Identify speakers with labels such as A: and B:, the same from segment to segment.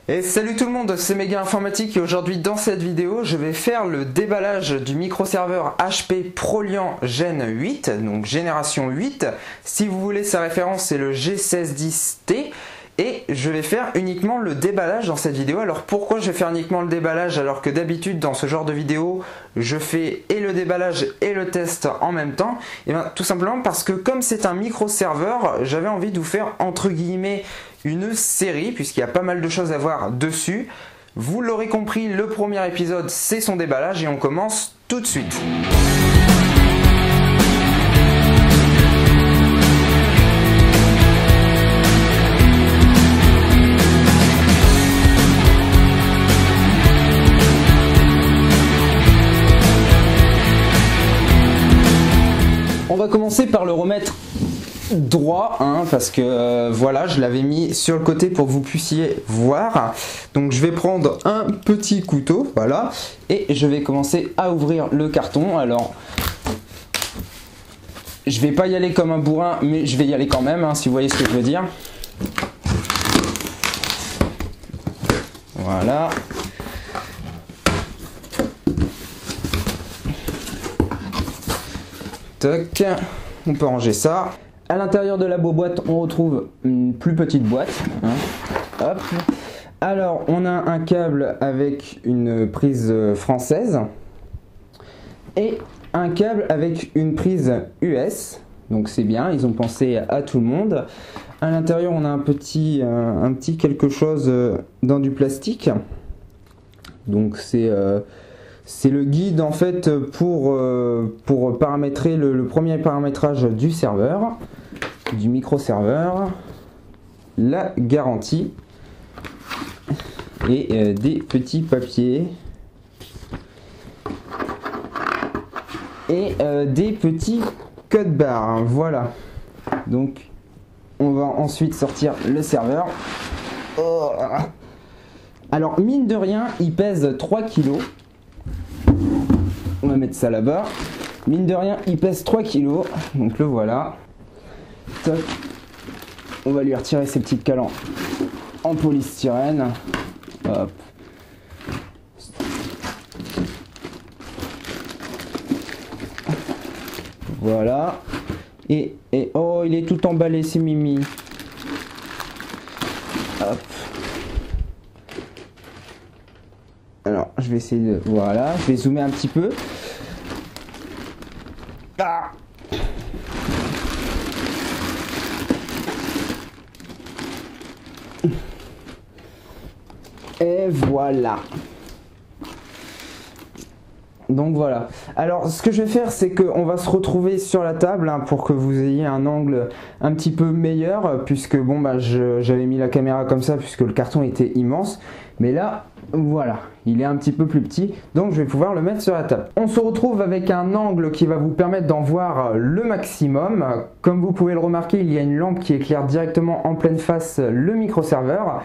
A: Et salut tout le monde, c'est Méga Informatique et aujourd'hui dans cette vidéo je vais faire le déballage du microserveur HP Proliant Gen 8, donc génération 8. Si vous voulez sa référence c'est le G1610T et je vais faire uniquement le déballage dans cette vidéo. Alors pourquoi je vais faire uniquement le déballage alors que d'habitude dans ce genre de vidéo je fais et le déballage et le test en même temps? Et bien tout simplement parce que comme c'est un microserveur, j'avais envie de vous faire entre guillemets une série puisqu'il y a pas mal de choses à voir dessus. Vous l'aurez compris, le premier épisode c'est son déballage et on commence tout de suite. On va commencer par le remettre droit parce que voilà, je l'avais mis sur le côté pour que vous puissiez voir. Donc je vais prendre un petit couteau, voilà, et je vais commencer à ouvrir le carton. Alors je vais pas y aller comme un bourrin, mais je vais y aller quand même, si vous voyez ce que je veux dire. Voilà. Toc, on peut ranger ça. À l'intérieur de la boîte, on retrouve une plus petite boîte. Hop. Alors, on a un câble avec une prise française et un câble avec une prise US. Donc c'est bien, ils ont pensé à tout le monde. À l'intérieur, on a un petit quelque chose dans du plastique. Donc c'est le guide en fait pour paramétrer le premier paramétrage du serveur, du micro-serveur, la garantie et des petits papiers et des petits codes barres. Voilà. Donc on va ensuite sortir le serveur. Oh. Alors mine de rien, il pèse 3 kg. On va mettre ça là-bas. Mine de rien, il pèse 3 kg. Donc le voilà. Top. On va lui retirer ses petites cales en polystyrène. Hop. Voilà. Et oh, il est tout emballé, c'est Mimi. Hop. Alors, je vais essayer de... Voilà, je vais zoomer un petit peu. Ah. Et voilà. Donc voilà. Alors ce que je vais faire c'est qu'on va se retrouver sur la table pour que vous ayez un angle un petit peu meilleur puisque bon bah j'avais mis la caméra comme ça puisque le carton était immense. Mais là voilà, il est un petit peu plus petit donc je vais pouvoir le mettre sur la table. On se retrouve avec un angle qui va vous permettre d'en voir le maximum. Comme vous pouvez le remarquer, il y a une lampe qui éclaire directement en pleine face le micro-serveur.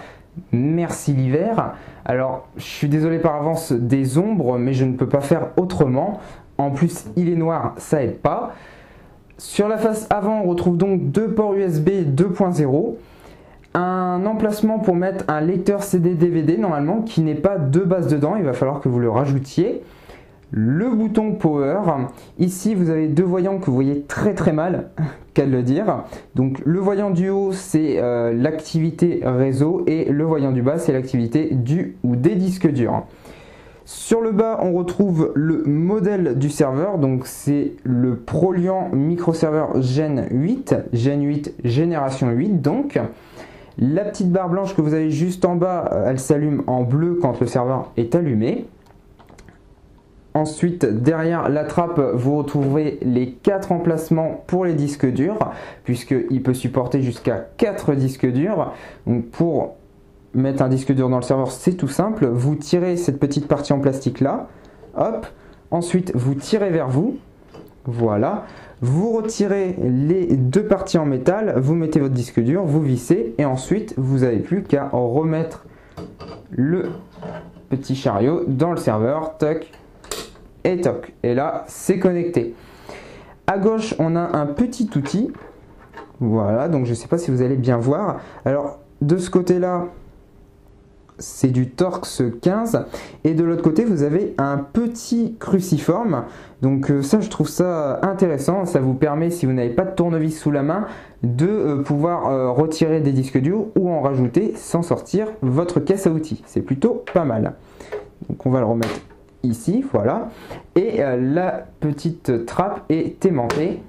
A: Merci l'hiver. Alors je suis désolé par avance des ombres mais je ne peux pas faire autrement. En plus il est noir, ça aide pas. Sur la face avant on retrouve donc deux ports USB 2.0, un emplacement pour mettre un lecteur CD DVD normalement qui n'est pas de base dedans, il va falloir que vous le rajoutiez. Le bouton power, ici vous avez deux voyants que vous voyez très mal, qu'à le dire. Donc le voyant du haut c'est l'activité réseau et le voyant du bas c'est l'activité du ou des disques durs. Sur le bas on retrouve le modèle du serveur, donc c'est le Proliant microserveur Gen 8, génération 8 donc. La petite barre blanche que vous avez juste en bas, elle s'allume en bleu quand le serveur est allumé. Ensuite, derrière la trappe, vous retrouvez les 4 emplacements pour les disques durs, puisqu'il peut supporter jusqu'à 4 disques durs. Donc pour mettre un disque dur dans le serveur, c'est tout simple. Vous tirez cette petite partie en plastique là, hop. Ensuite, vous tirez vers vous, voilà. Vous retirez les deux parties en métal, vous mettez votre disque dur, vous vissez, et ensuite, vous n'avez plus qu'à remettre le petit chariot dans le serveur, toc. Et toc, et là c'est connecté. À gauche on a un petit outil, voilà, donc je ne sais pas si vous allez bien voir. Alors de ce côté là c'est du Torx 15 et de l'autre côté vous avez un petit cruciforme. Donc ça, je trouve ça intéressant. Ça vous permet, si vous n'avez pas de tournevis sous la main, de pouvoir retirer des disques durs ou en rajouter sans sortir votre caisse à outils. C'est plutôt pas mal. Donc on va le remettre ici, voilà. Et la petite trappe est aimantée.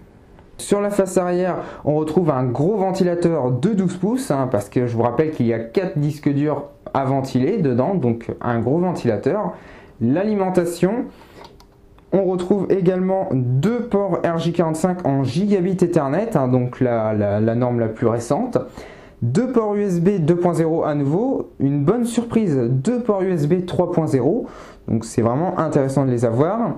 A: Sur la face arrière, on retrouve un gros ventilateur de 12 pouces, hein, parce que je vous rappelle qu'il y a 4 disques durs à ventiler dedans, donc un gros ventilateur. L'alimentation, on retrouve également 2 ports RJ45 en gigabit Ethernet, hein, donc la norme la plus récente. 2 ports USB 2.0 à nouveau, une bonne surprise, 2 ports USB 3.0, donc c'est vraiment intéressant de les avoir.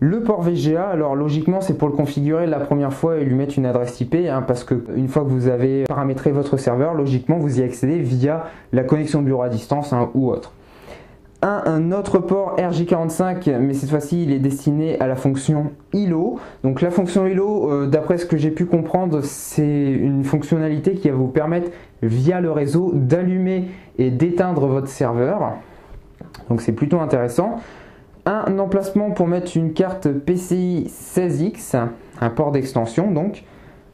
A: Le port VGA, alors logiquement c'est pour le configurer la première fois et lui mettre une adresse IP, hein, parce que une fois que vous avez paramétré votre serveur, logiquement vous y accédez via la connexion bureau à distance, hein, ou autre. Un autre port RJ45, mais cette fois-ci il est destiné à la fonction ILO. Donc la fonction ILO, d'après ce que j'ai pu comprendre, c'est une fonctionnalité qui va vous permettre via le réseau d'allumer et d'éteindre votre serveur. Donc c'est plutôt intéressant. Un emplacement pour mettre une carte PCI 16X, un port d'extension donc.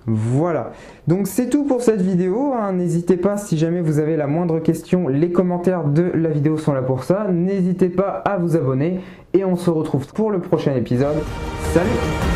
A: Voilà, donc c'est tout pour cette vidéo, hein. N'hésitez pas, si jamais vous avez la moindre question, les commentaires de la vidéo sont là pour ça. N'hésitez pas à vous abonner et on se retrouve pour le prochain épisode. Salut!